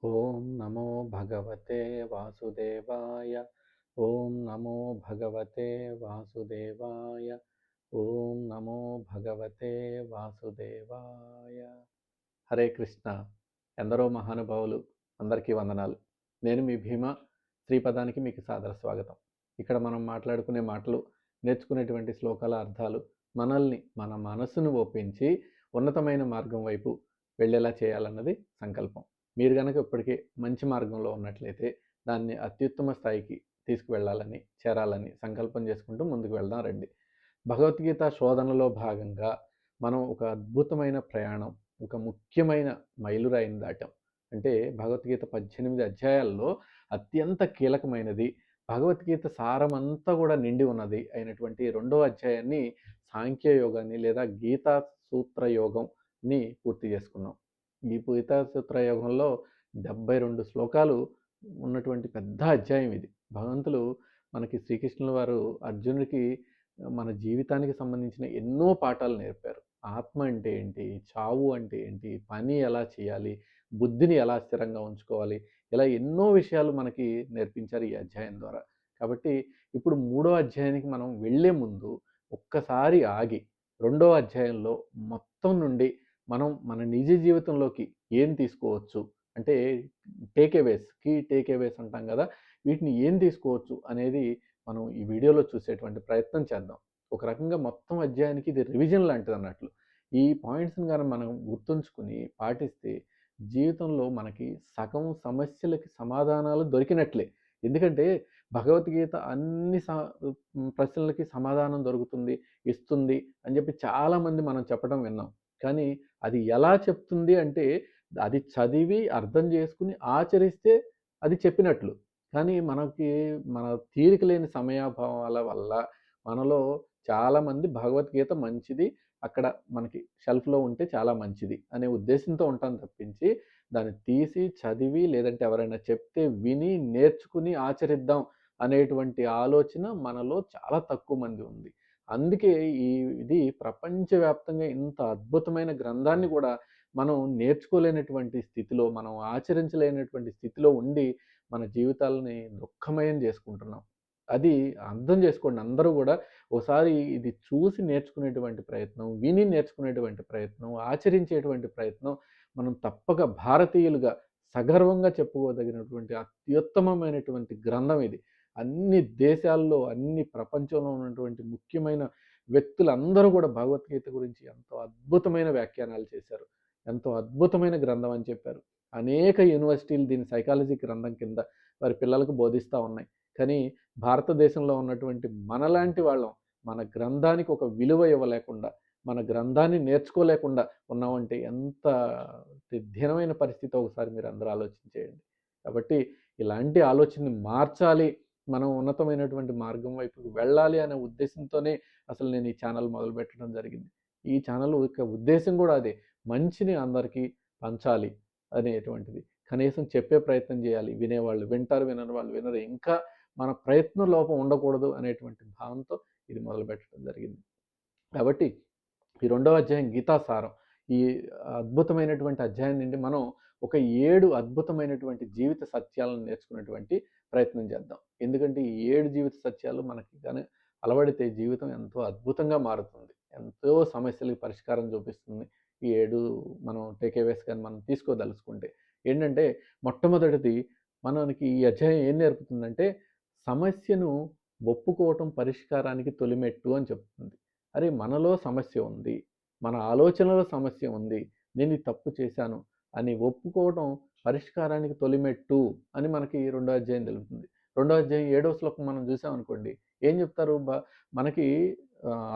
ఓం నమో భగవతే వాసుదేవాయ. ఓం నమో భగవతే వాసుదేవాయ. ఓం నమో భగవతే వాసుదేవాయ. హరే కృష్ణ. ఎందరో మహానుభావులు అందరికీ వందనాలు. నేను మీ భీమ. శ్రీపదానికి మీకు సాదర స్వాగతం. ఇక్కడ మనం మాట్లాడుకునే మాటలు, నేర్చుకునేటువంటి శ్లోకాల అర్థాలు మనల్ని, మన మనసును ఒప్పించి ఉన్నతమైన మార్గం వైపు వెళ్ళేలా చేయాలన్నది సంకల్పం. మీరు కనుక ఇప్పటికే మంచి మార్గంలో ఉన్నట్లయితే దాన్ని అత్యుత్తమ స్థాయికి తీసుకువెళ్ళాలని, చేరాలని సంకల్పం చేసుకుంటూ ముందుకు వెళ్దాం రండి. భగవద్గీత శోధనలో భాగంగా మనం ఒక అద్భుతమైన ప్రయాణం, ఒక ముఖ్యమైన మైలురాయిని దాటాం. అంటే భగవద్గీత 18 అధ్యాయాల్లో అత్యంత కీలకమైనది, భగవద్గీత సారమంతా కూడా నిండి ఉన్నది అయినటువంటి రెండవ అధ్యాయాన్ని, సాంఖ్య యోగాన్ని లేదా గీతా సూత్ర యోగంని పూర్తి చేసుకున్నాం. ఈ గీతా సూత్ర యోగంలో 72 శ్లోకాలు ఉన్నటువంటి పెద్ద అధ్యాయం ఇది. భగవంతులు మనకి శ్రీకృష్ణుల వారు అర్జునుడికి మన జీవితానికి సంబంధించిన ఎన్నో పాఠాలు నేర్పారు. ఆత్మ అంటే ఏంటి, చావు అంటే ఏంటి, పని ఎలా చేయాలి, బుద్ధిని ఎలా స్థిరంగా ఉంచుకోవాలి, ఇలా ఎన్నో విషయాలు మనకి నేర్పించారు ఈ అధ్యాయం ద్వారా. కాబట్టి ఇప్పుడు మూడో అధ్యాయానికి మనం వెళ్ళే ముందు ఒక్కసారి ఆగి రెండో అధ్యాయంలో మొత్తం నుండి మనం మన నిజ జీవితంలోకి ఏం తీసుకోవచ్చు, అంటే కీ టేక్ అవేస్ అంటాం కదా, వీటిని ఏం తీసుకోవచ్చు అనేది మనం ఈ వీడియోలో చూసేటువంటి ప్రయత్నం చేద్దాం. ఒక రకంగా మొత్తం అధ్యాయానికి ఇది రివిజన్ లాంటిది అన్నట్లు. ఈ పాయింట్స్ని కానీ మనం గుర్తుంచుకుని పాటిస్తే జీవితంలో మనకి సగం సమస్యలకి సమాధానాలు దొరికినట్లే. ఎందుకంటే భగవద్గీత అన్ని ప్రశ్నలకి సమాధానం దొరుకుతుంది, ఇస్తుంది అని చెప్పి చాలామంది మనం చెప్పడం విన్నాం. కానీ అది ఎలా చెప్తుంది అంటే, అది చదివి అర్థం చేసుకుని ఆచరిస్తే అది చెప్పినట్లు. కానీ మనకి మన తీరిక లేని సమయాభావాల వల్ల మనలో చాలామంది భగవద్గీత మంచిది, అక్కడ మనకి షెల్ఫ్‌లో ఉంటే చాలా మంచిది అనే ఉద్దేశంతో ఉంటాం తప్పించి, దాన్ని తీసి చదివి లేదంటే ఎవరైనా చెప్తే విని నేర్చుకుని ఆచరిద్దాం అనేటువంటి ఆలోచన మనలో చాలా తక్కువ మంది ఉంది. అందుకే ఇది ప్రపంచవ్యాప్తంగా ఇంత అద్భుతమైన గ్రంథాన్ని కూడా మనం నేర్చుకోలేనటువంటి స్థితిలో, మనం ఆచరించలేనటువంటి స్థితిలో ఉండి మన జీవితాలని దుఃఖమయం చేసుకుంటున్నాం. అది అర్థం చేసుకోండి అందరూ గూడా. ఓసారి ఇది చూసి నేర్చుకునేటువంటి ప్రయత్నం, విని నేర్చుకునేటువంటి ప్రయత్నం, ఆచరించేటువంటి ప్రయత్నం మనం తప్పక భారతీయులుగా సగర్వంగా చెప్పుకోదగినటువంటి అత్యుత్తమమైనటువంటి గ్రంథం ఇది. అన్ని దేశాల్లో, అన్ని ప్రపంచంలో ఉన్నటువంటి ముఖ్యమైన వ్యక్తులందరూ కూడా భగవద్గీత గురించి ఎంతో అద్భుతమైన వ్యాఖ్యానాలు చేశారు. ఎంతో అద్భుతమైన గ్రంథం అని చెప్పారు. అనేక యూనివర్సిటీలు దీన్ని సైకాలజీ గ్రంథం కింద వారి పిల్లలకు బోధిస్తూ ఉన్నాయి. కానీ భారతదేశంలో ఉన్నటువంటి మనలాంటి వాళ్ళం మన గ్రంథానికి ఒక విలువ ఇవ్వలేకుండా, మన గ్రంథాన్ని నేర్చుకోలేకుండా ఉన్నామంటే ఎంత దీనమైన పరిస్థితి ఒకసారి మీరు అందరూ ఆలోచించేయండి. కాబట్టి ఇలాంటి ఆలోచనని మార్చాలి, మనం ఉన్నతమైనటువంటి మార్గం వైపుకి వెళ్ళాలి అనే ఉద్దేశంతోనే అసలు నేను ఈ ఛానల్ మొదలుపెట్టడం జరిగింది. ఈ ఛానల్ యొక్క ఉద్దేశం కూడా అదే. మంచిని అందరికీ పంచాలి అనేటువంటిది. కనీసం చెప్పే ప్రయత్నం చేయాలి. వినేవాళ్ళు వింటారు, వినని వాళ్ళు వినరు. ఇంకా మన ప్రయత్న లోపం ఉండకూడదు అనేటువంటి భావంతో ఇది మొదలుపెట్టడం జరిగింది. కాబట్టి ఈ రెండవ అధ్యాయం గీతాసారం. ఈ అద్భుతమైనటువంటి అధ్యాయం నుండి మనం ఒక 7 అద్భుతమైనటువంటి జీవిత సత్యాలను నేర్చుకునేటువంటి ప్రయత్నం చేద్దాం. ఎందుకంటే ఈ 7 జీవిత సత్యాలు మనకి గాని అలవడితే జీవితం ఎంతో అద్భుతంగా మారుతుంది. ఎంతో సమస్యలకి పరిష్కారం చూపిస్తుంది. ఈ 7 మనం టేక్ అవేస్ కానీ మనం తీసుకోదలుచుకుంటే. ఏంటంటే మొట్టమొదటిది మనకి ఈ అధ్యాయం ఏం నేర్పుతుందంటే, సమస్యను ఒప్పుకోవటం పరిష్కారానికి తొలిమెట్టు అని చెప్తుంది. అరే మనలో సమస్య ఉంది, మన ఆలోచనలో సమస్య ఉంది, నేను ఈ తప్పు చేశాను అని ఒప్పుకోవడం పరిష్కారానికి తొలిమెట్టు అని మనకి రెండో అధ్యాయం తెలుపుతుంది. రెండో అధ్యాయం 7వ శ్లోకం మనం చూసామనుకోండి, ఏం చెప్తారు మనకి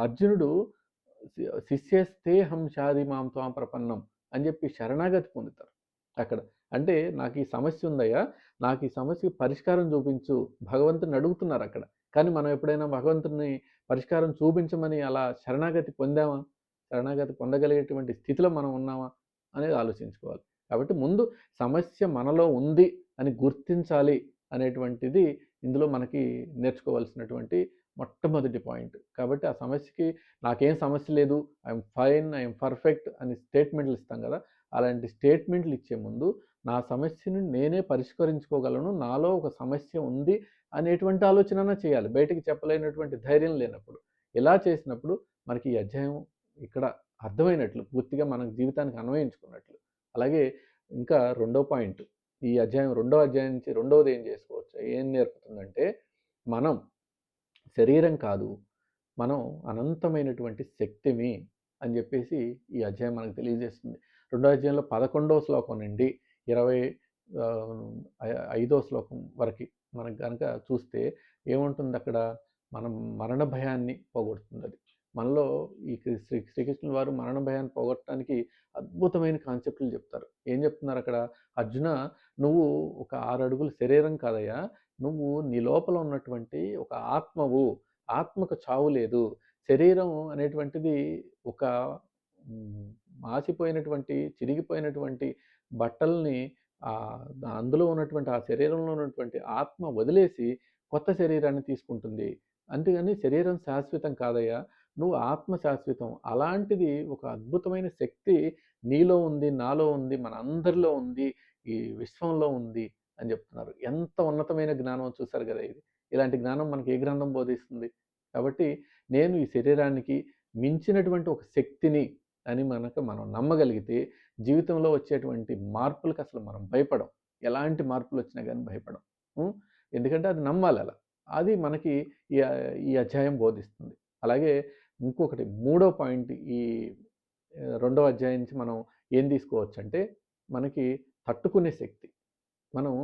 అర్జునుడు శిష్యస్తే హం షాది మాం త్వాం ప్రపన్నం అని చెప్పి శరణాగతి పొందుతారు అక్కడ. అంటే నాకు ఈ సమస్య ఉందయ్యా, నాకు ఈ సమస్యకి పరిష్కారం చూపించు భగవంతుని అడుగుతున్నారు అక్కడ. కానీ మనం ఎప్పుడైనా భగవంతుని పరిష్కారం చూపించమని అలా శరణాగతి పొందామా? శరణాగతి పొందగలిగేటువంటి స్థితిలో మనం ఉన్నామా అనేది ఆలోచించుకోవాలి. కాబట్టి ముందు సమస్య మనలో ఉంది అని గుర్తించాలి అనేటువంటిది ఇందులో మనకి నేర్చుకోవాల్సినటువంటి మొట్టమొదటి పాయింట్. కాబట్టి ఆ సమస్యకి నాకేం సమస్య లేదు, ఐఎమ్ ఫైన్, ఐఎమ్ పర్ఫెక్ట్ అని స్టేట్మెంట్లు ఇస్తాం కదా, అలాంటి స్టేట్మెంట్లు ఇచ్చే ముందు నా సమస్యను నేనే పరిష్కరించుకోగలను, నాలో ఒక సమస్య ఉంది అనేటువంటి ఆలోచన చేయాలి, బయటికి చెప్పలేనటువంటి ధైర్యం లేనప్పుడు. ఇలా చేసినప్పుడు మనకి ఈ అధ్యాయం ఇక్కడ అర్థమైనట్లు, పూర్తిగా మన జీవితానికి అన్వయించుకున్నట్లు. అలాగే ఇంకా రెండో పాయింట్, ఈ అధ్యాయం రెండో అధ్యాయం నుంచి రెండవది ఏం చేసుకోవచ్చు, ఏం నేర్పుతుందంటే మనం శరీరం కాదు, మనం అనంతమైనటువంటి శక్తిమి అని చెప్పేసి ఈ అధ్యాయం మనకు తెలియజేస్తుంది. రెండో అధ్యాయంలో 11వ శ్లోకం నుండి 25వ శ్లోకం వరకు మనకు కనుక చూస్తే ఏముంటుంది అక్కడ, మనం మరణ భయాన్ని పోగొడుతుంది అది. మనలో ఈ శ్రీకృష్ణుల వారు మరణ భయాన్ని పోగొట్టడానికి అద్భుతమైన కాన్సెప్ట్లు చెప్తారు. ఏం చెప్తున్నారు అక్కడ, అర్జున నువ్వు ఒక 6 అడుగుల శరీరం కాదయ్యా, నువ్వు నీ లోపల ఉన్నటువంటి ఒక ఆత్మవు, ఆత్మకు చావు లేదు. శరీరం అనేటువంటిది ఒక మాసిపోయినటువంటి, చిరిగిపోయినటువంటి బట్టల్ని అందులో ఉన్నటువంటి ఆ శరీరంలో ఉన్నటువంటి ఆత్మ వదిలేసి కొత్త శరీరాన్ని తీసుకుంటుంది. అంతేగాని శరీరం శాశ్వతం కాదయ్యా, నువ్వు ఆత్మ శాశ్వతం. అలాంటిది ఒక అద్భుతమైన శక్తి నీలో ఉంది, నాలో ఉంది, మన అందరిలో ఉంది, ఈ విశ్వంలో ఉంది అని చెప్తున్నారు. ఎంత ఉన్నతమైన జ్ఞానం చూసారు కదా ఇది. ఇలాంటి జ్ఞానం మనకి ఏ గ్రంథం బోధిస్తుంది? కాబట్టి నేను ఈ శరీరానికి మించినటువంటి ఒక శక్తిని అని మనం నమ్మగలిగితే జీవితంలో వచ్చేటువంటి మార్పులకు అసలు మనం భయపడం. ఎలాంటి మార్పులు వచ్చినా కానీ భయపడం. ఎందుకంటే అది నమ్మాలి అలా. అది మనకి ఈ అధ్యాయం బోధిస్తుంది. అలాగే ఇంకొకటి మూడో పాయింట్, ఈ రెండవ అధ్యాయం నుంచి మనం ఏం తీసుకోవచ్చంటే మనకి తట్టుకునే శక్తి. మనం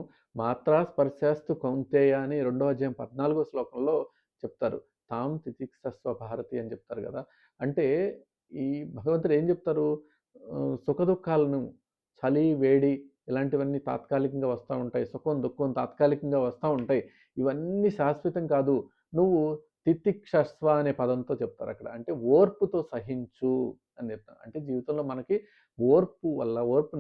మాత్రా స్పర్శాస్తు కౌంతేయ అని రెండవ అధ్యాయం 14వ శ్లోకంలో చెప్తారు. తాం తితిక్షస్వ భారతి అని చెప్తారు కదా. అంటే ఈ భగవంతుడు ఏం చెప్తారు, సుఖదుఖాలను, చలి వేడి ఇలాంటివన్నీ తాత్కాలికంగా వస్తూ ఉంటాయి, సుఖం దుఃఖం తాత్కాలికంగా వస్తూ ఉంటాయి, ఇవన్నీ శాశ్వతం కాదు, నువ్వు తితిక్షస్వ అనే పదంతో చెప్తారు అక్కడ. అంటే ఓర్పుతో సహించు అని చెప్తారు. అంటే జీవితంలో మనకి ఓర్పు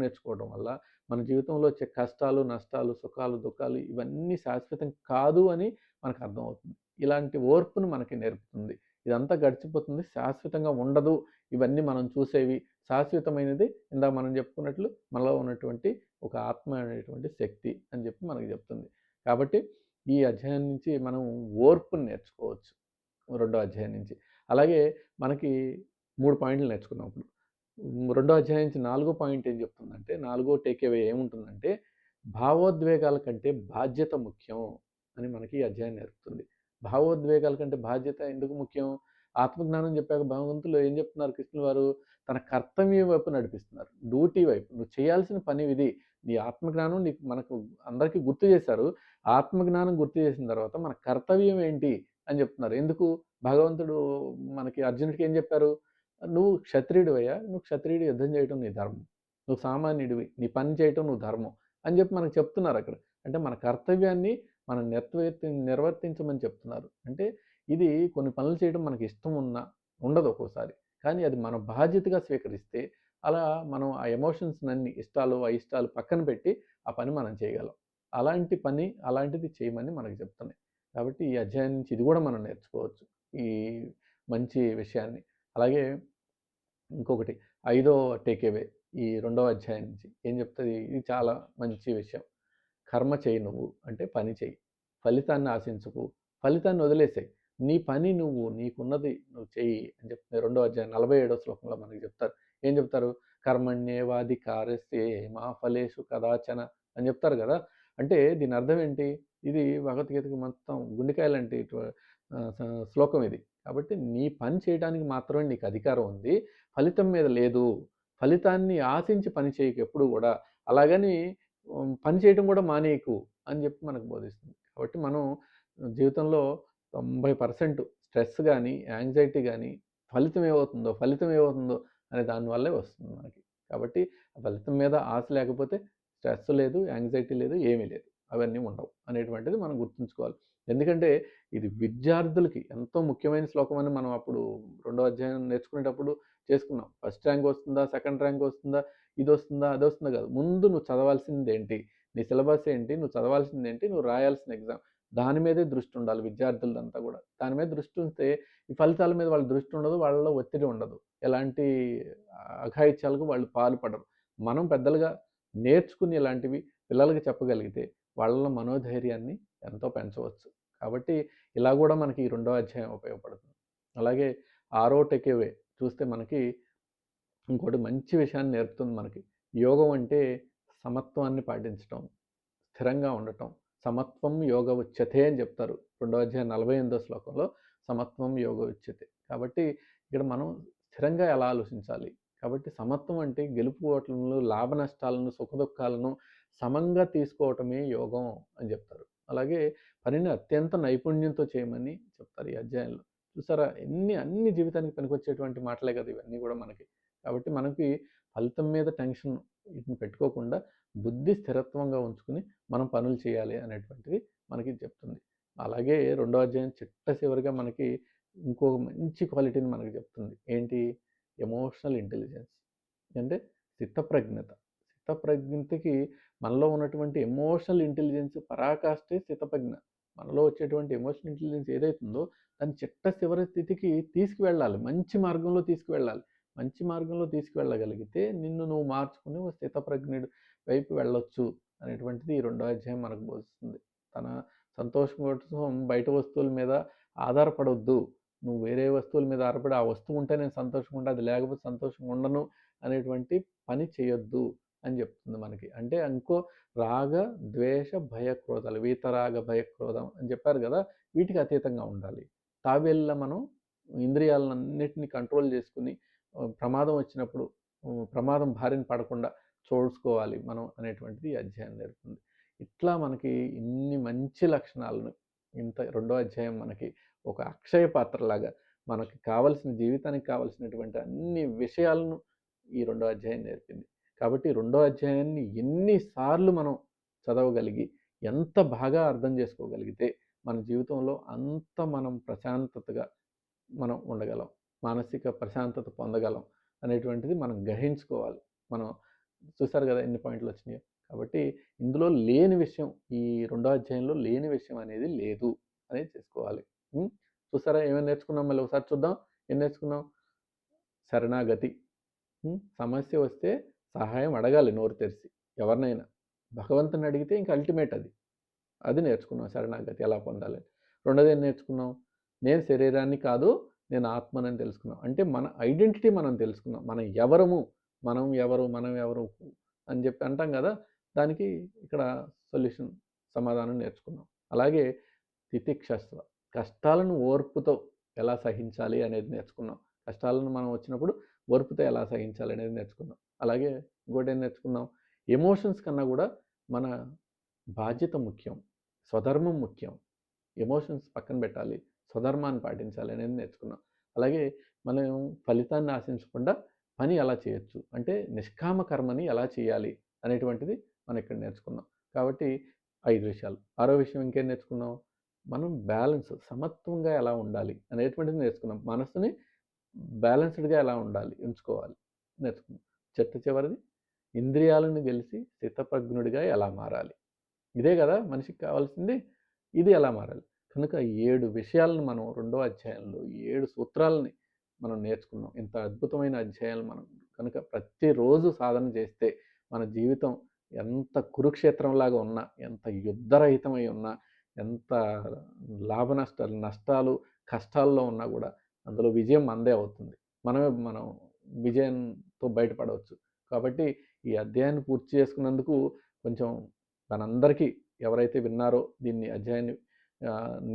నేర్చుకోవడం వల్ల మన జీవితంలో వచ్చే కష్టాలు, నష్టాలు, సుఖాలు, దుఃఖాలు ఇవన్నీ శాశ్వతం కాదు అని మనకు అర్థమవుతుంది. ఇలాంటి ఓర్పును మనకి నేర్పుతుంది. ఇదంతా గడిచిపోతుంది, శాశ్వతంగా ఉండదు, ఇవన్నీ మనం చూసేవి. శాశ్వతమైనది ఇందాక మనం చెప్పుకున్నట్లు మనలో ఉన్నటువంటి ఒక ఆత్మ అనేటువంటి శక్తి అని చెప్పి మనకు చెప్తుంది. కాబట్టి ఈ అధ్యాయం నుంచి మనం ఓర్పుని నేర్చుకోవచ్చు రెండో అధ్యాయం నుంచి. అలాగే మనకి 3 పాయింట్లు నేర్చుకున్నాం ఇప్పుడు. రెండో అధ్యాయం నుంచి 4వ పాయింట్ ఏం చెప్తుందంటే, 4వ టేక్అవే ఏముంటుందంటే, భావోద్వేగాల కంటే బాధ్యత ముఖ్యం అని మనకి ఈ అధ్యాయం నేర్పుతుంది. భావోద్వేగాల కంటే బాధ్యత ఎందుకు ముఖ్యం? ఆత్మజ్ఞానం చెప్పాక భగవంతులు ఏం చెప్తున్నారు కృష్ణుల వారు, తన కర్తవ్యం వైపు నడిపిస్తున్నారు, డ్యూటీ వైపు. నువ్వు చేయాల్సిన పని ఇది. నీ ఆత్మజ్ఞానం మనకు అందరికీ గుర్తు చేశారు. ఆత్మజ్ఞానం గుర్తు చేసిన తర్వాత మన కర్తవ్యం ఏంటి అని చెప్తున్నారు. ఎందుకు భగవంతుడు మనకి అర్జునుడికి ఏం చెప్పారు, నువ్వు క్షత్రియుడివయ్యా, నువ్వు క్షత్రియుడు యుద్ధం చేయటం నీ ధర్మం, నువ్వు సామాన్యుడివి, నీ పని చేయటం నువ్వు ధర్మం అని చెప్పి మనకు చెప్తున్నారు అక్కడ. అంటే మన కర్తవ్యాన్ని మనం నిర్వర్తించమని చెప్తున్నారు. అంటే ఇది కొన్ని పనులు చేయడం మనకి ఇష్టం ఉండదు ఒక్కోసారి, కానీ అది మన బాధ్యతగా స్వీకరిస్తే అలా మనం ఆ ఎమోషన్స్ అన్ని, ఇష్టాలు అయిష్టాలు పక్కన పెట్టి ఆ పని మనం చేయగలం. అలాంటి పని అలాంటిది చేయమని మనకు చెప్తున్నాయి. కాబట్టి ఈ అధ్యాయం నుంచి ఇది కూడా మనం నేర్చుకోవచ్చు, ఈ మంచి విషయాన్ని. అలాగే ఇంకొకటి 5వ టేక్అవే ఈ రెండవ అధ్యాయం నుంచి ఏం చెప్తుంది, ఇది చాలా మంచి విషయం. కర్మ చేయి, నువ్వు అంటే పని చేయి, ఫలితాన్ని ఆశించకు, ఫలితాన్ని వదిలేసాయి, నీ పని నువ్వు, నీకున్నది నువ్వు చెయ్యి అని చెప్తుంది. రెండవ అధ్యాయం 47వ శ్లోకంలో మనకి చెప్తారు. ఏం చెప్తారు, కర్మణ్యేవాధికారస్తే మా ఫలేషు కదాచన అని చెప్తారు కదా. అంటే దీని అర్థం ఏంటి, ఇది భగవద్గీతకి మొత్తం గుండెకాయలంటే శ్లోకం ఇది. కాబట్టి నీ పని చేయడానికి మాత్రమే నీకు అధికారం ఉంది, ఫలితం మీద లేదు. ఫలితాన్ని ఆశించి పని చేయకు ఎప్పుడు కూడా, అలాగని పని చేయటం కూడా మానేయకు అని చెప్పి మనకు బోధిస్తుంది. కాబట్టి మనం జీవితంలో 90% స్ట్రెస్ కానీ, యాంగ్జైటీ కానీ ఫలితం ఏమవుతుందో అనే దానివల్లే వస్తుంది మనకి. కాబట్టి ఆ ఫలితం మీద ఆశ లేకపోతే స్ట్రెస్ లేదు, యాంగ్జైటీ లేదు, ఏమీ లేదు, అవన్నీ ఉండవు అనేటువంటిది మనం గుర్తుంచుకోవాలి. ఎందుకంటే ఇది విద్యార్థులకి ఎంతో ముఖ్యమైన శ్లోకం అని మనం అప్పుడు రెండో అధ్యాయం నేర్చుకునేటప్పుడు చేసుకున్నాం. ఫస్ట్ ర్యాంక్ వస్తుందా, సెకండ్ ర్యాంక్ వస్తుందా, ఇది వస్తుందా, అది వస్తుందా కాదు, ముందు నువ్వు చదవాల్సింది ఏంటి, నీ సిలబస్ ఏంటి, నువ్వు చదవాల్సింది ఏంటి, నువ్వు రాయాల్సిన ఎగ్జామ్, దాని మీదే దృష్టి ఉండాలి విద్యార్థులంతా కూడా. దాని మీద దృష్టి ఉంటే ఈ ఫలితాల మీద వాళ్ళ దృష్టి ఉండదు, వాళ్ళలో ఒత్తిడి ఉండదు, ఎలాంటి అఘాయిత్యాలకు వాళ్ళు పాల్పడరు. మనం పెద్దలుగా నేర్చుకుని ఇలాంటివి పిల్లలకి చెప్పగలిగితే వాళ్ళ మనోధైర్యాన్ని ఎంతో పెంచవచ్చు. కాబట్టి ఇలా కూడా మనకి ఈ రెండో అధ్యాయం ఉపయోగపడుతుంది. అలాగే ఆరో టేకేవే చూస్తే మనకి ఇంకోటి మంచి విషయాన్ని నేర్పుతుంది మనకి. యోగం అంటే సమత్వాన్ని పాటించటం, స్థిరంగా ఉండటం. సమత్వం యోగ ఉచ్యతే అని చెప్తారు. రెండో అధ్యాయం 48వ శ్లోకంలో సమత్వం యోగ ఉచ్యతే. కాబట్టి ఇక్కడ మనం స్థిరంగా ఎలా ఆలోచించాలి? కాబట్టి సమత్వం అంటే గెలుపు ఓటములు, లాభ నష్టాలను, సుఖదుఖాలను సమంగా తీసుకోవటమే యోగం అని చెప్తారు. అలాగే పనిని అత్యంత నైపుణ్యంతో చేయమని చెప్తారు ఈ అధ్యాయంలో. చూసారా అన్ని జీవితానికి పనికొచ్చేటువంటి మాటలే కదా ఇవన్నీ కూడా మనకి. కాబట్టి మనకి ఫలితం మీద టెన్షన్ వీటిని పెట్టుకోకుండా బుద్ధి స్థిరత్వంగా ఉంచుకుని మనం పనులు చేయాలి అనేటువంటిది మనకి చెప్తుంది. అలాగే రెండో అధ్యాయం చిట్ట చివరిగా మనకి ఇంకొక మంచి క్వాలిటీని మనకి చెప్తుంది. ఏంటి? Emotional intelligence. అంటే స్థితప్రజ్ఞత. స్థితప్రజ్ఞతకి మనలో ఉన్నటువంటి ఎమోషనల్ ఇంటెలిజెన్స్ పరాకాష్ఠే స్థితప్రజ్ఞ. మనలో వచ్చేటువంటి ఎమోషనల్ ఇంటెలిజెన్స్ ఏదైతుందో దాన్ని చిట్ట చివరి స్థితికి తీసుకువెళ్ళాలి. మంచి మార్గంలో తీసుకువెళ్ళాలి. మంచి మార్గంలో తీసుకువెళ్ళగలిగితే నిన్ను నువ్వు మార్చుకుని ఓ స్థితప్రజ్ఞుడి వైపు వెళ్ళొచ్చు అనేటువంటిది ఈ రెండో అధ్యాయం మనకు బోధిస్తుంది. తన సంతోషం కోసం బయట వస్తువుల మీద ఆధారపడొద్దు. నువ్వు వేరే వస్తువుల మీద ఆధారపడి ఆ వస్తువు ఉంటే నేను సంతోషంగా ఉంటా, అది లేకపోతే సంతోషంగా ఉండను అనేటువంటి పని చేయొద్దు అని చెప్తుంది మనకి. అంటే ఇంకో రాగ, ద్వేష, భయ, క్రోధాలు, వీతరాగ, భయ, క్రోధం అని చెప్పారు కదా, వీటికి అతీతంగా ఉండాలి. తాబేళ్ళ మనం ఇంద్రియాలన్నిటిని కంట్రోల్ చేసుకుని ప్రమాదం వచ్చినప్పుడు ప్రమాదం బారిన పడకుండా చూసుకోవాలి మనం అనేటువంటిది ఈ అధ్యాయం నేర్పుతుంది. ఇట్లా మనకి ఇన్ని మంచి లక్షణాలను రెండో అధ్యాయం మనకి ఒక అక్షయ పాత్రలాగా మనకి కావలసిన జీవితానికి కావలసినటువంటి అన్ని విషయాలను ఈ రెండో అధ్యాయం నేర్పింది. కాబట్టి రెండో అధ్యాయాన్ని ఎన్నిసార్లు మనం చదవగలిగి ఎంత బాగా అర్థం చేసుకోగలిగితే మన జీవితంలో అంత మనం ప్రశాంతతగా మనం ఉండగలం, మానసిక ప్రశాంతత పొందగలం అనేటువంటిది మనం గ్రహించుకోవాలి. మనం చూసారు కదా ఎన్ని పాయింట్లు వచ్చినాయో. కాబట్టి ఇందులో లేని విషయం, ఈ రెండో అధ్యాయంలో లేని విషయం అనేది లేదు అనేది చేసుకోవాలి. చూసారా ఏమైనా నేర్చుకున్నాం? మళ్ళీ ఒకసారి చూద్దాం. ఏం నేర్చుకున్నాం? శరణాగతి. సమస్య వస్తే సహాయం అడగాలి నోరు తెరిచి ఎవరినైనా. భగవంతుని అడిగితే ఇంకా అల్టిమేట్ అది నేర్చుకున్నాం. శరణాగతి ఎలా పొందాలి. రెండోది ఏం నేర్చుకున్నాం? నేను శరీరాన్ని కాదు, నేను ఆత్మనని తెలుసుకున్నాం. అంటే మన ఐడెంటిటీ మనం తెలుసుకున్నాం. మనం ఎవరము, మనం ఎవరు అని చెప్పి అంటాం కదా, దానికి ఇక్కడ సొల్యూషన్, సమాధానం నేర్చుకున్నాం. అలాగే తితిక్షస్వ, కష్టాలను ఓర్పుతో ఎలా సహించాలి అనేది నేర్చుకున్నాం. కష్టాలను మనం వచ్చినప్పుడు ఓర్పుతో ఎలా సహించాలి అనేది నేర్చుకున్నాం. అలాగే ఇంకోటి ఏం నేర్చుకున్నాం? ఎమోషన్స్ కన్నా కూడా మన బాధ్యత ముఖ్యం, స్వధర్మం ముఖ్యం. ఎమోషన్స్ పక్కన పెట్టాలి, స్వధర్మాన్ని పాటించాలి అనేది నేర్చుకున్నాం. అలాగే మనం ఫలితాన్ని ఆశించకుండా పని ఎలా చేయొచ్చు, అంటే నిష్కామ కర్మని ఎలా చేయాలి అనేటువంటిది మనం ఇక్కడ నేర్చుకున్నాం. కాబట్టి 5 విషయాలు. ఆరో విషయం ఇంకేం నేర్చుకున్నాం? మనం బ్యాలెన్స్, సమత్వంగా ఎలా ఉండాలి అనేటువంటిది నేర్చుకున్నాం. మనసుని బ్యాలెన్స్డ్గా ఎలా ఉంచుకోవాలి నేర్చుకున్నాం. చివరిది ఇంద్రియాలను గెలిచి స్థితప్రజ్ఞుడిగా ఎలా మారాలి. ఇదే కదా మనిషికి కావాల్సింది. ఇది ఎలా మారాలి. కనుక 7 విషయాలను మనం రెండో అధ్యాయంలో 7 సూత్రాలని మనం నేర్చుకున్నాం. ఇంత అద్భుతమైన అధ్యాయాలు మనం కనుక ప్రతిరోజు సాధన చేస్తే మన జీవితం ఎంత కురుక్షేత్రంలాగా ఉన్నా, ఎంత యుద్ధరహితమై ఉన్నా, ఎంత నష్టాలు, కష్టాల్లో ఉన్నా కూడా అందులో విజయం మనదే అవుతుంది. మనం విజయంతో బయటపడవచ్చు. కాబట్టి ఈ అధ్యాయాన్ని పూర్తి చేసుకున్నందుకు కొంచెం మనందరికీ, ఎవరైతే విన్నారో దీన్ని అధ్యాయాన్ని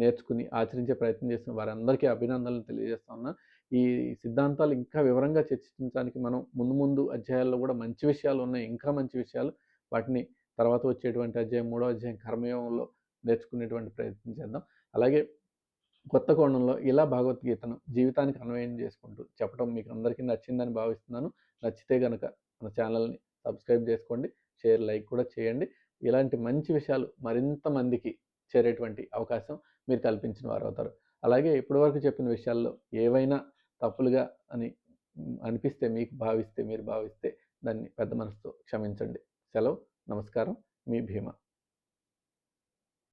నేర్చుకుని ఆచరించే ప్రయత్నం చేసిన వారందరికీ అభినందనలు తెలియజేస్తా ఉన్నా. ఈ సిద్ధాంతాలు ఇంకా వివరంగా చర్చించడానికి మనం ముందు అధ్యాయాల్లో కూడా మంచి విషయాలు ఉన్నాయి, ఇంకా మంచి విషయాలు. వాటిని తర్వాత వచ్చేటువంటి అధ్యాయం, 3వ అధ్యాయం కర్మయోగంలో నేర్చుకునేటువంటి ప్రయత్నం చేద్దాం. అలాగే కొత్త కోణంలో ఇలా భగవద్గీతను జీవితానికి అన్వయం చేసుకుంటూ చెప్పడం మీకు అందరికీ నచ్చిందని భావిస్తున్నాను. నచ్చితే కనుక మన ఛానల్ని సబ్స్క్రైబ్ చేసుకోండి, షేర్, లైక్ కూడా చేయండి. ఇలాంటి మంచి విషయాలు మరింత మందికి చేరేటువంటి అవకాశం మీరు కల్పించిన వారు అవుతారు. అలాగే ఇప్పటివరకు చెప్పిన విషయాల్లో ఏవైనా తప్పులుగా అనిపిస్తే, మీరు భావిస్తే దాన్ని పెద్ద మనసుతో క్షమించండి. సెలవు. నమస్కారం. మీ భీమా.